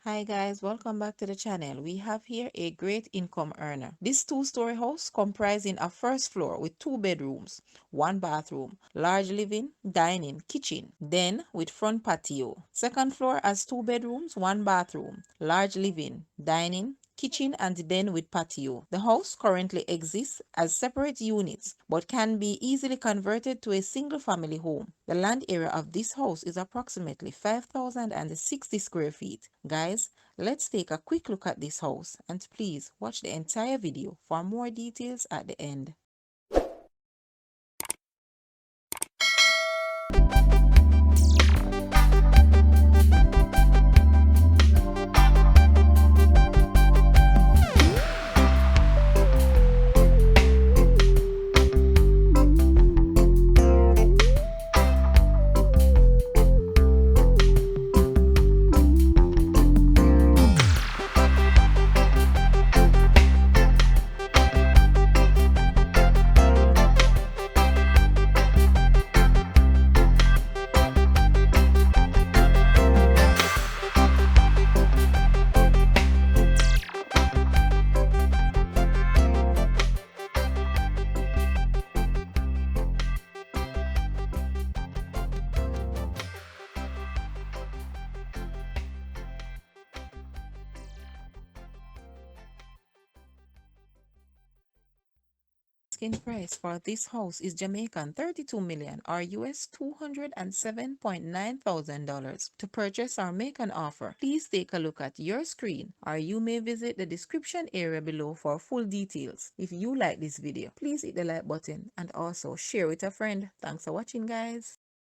Hi guys, welcome back to the channel. We have here a great income earner. This two-story house comprising a first floor with 2 bedrooms, 1 bathroom, large living, dining, kitchen, then with front patio. Second floor has 2 bedrooms, 1 bathroom, large living, dining, kitchen and den with patio. The house currently exists as separate units but can be easily converted to a single family home. The land area of this house is approximately 5,060 square feet. Guys, let's take a quick look at this house and please watch the entire video for more details at the end. Asking price for this house is Jamaican 32 million or US $207,900. To purchase or make an offer, please take a look at your screen or you may visit the description area below for full details. If you like this video, please hit the like button and also share with a friend. Thanks for watching guys.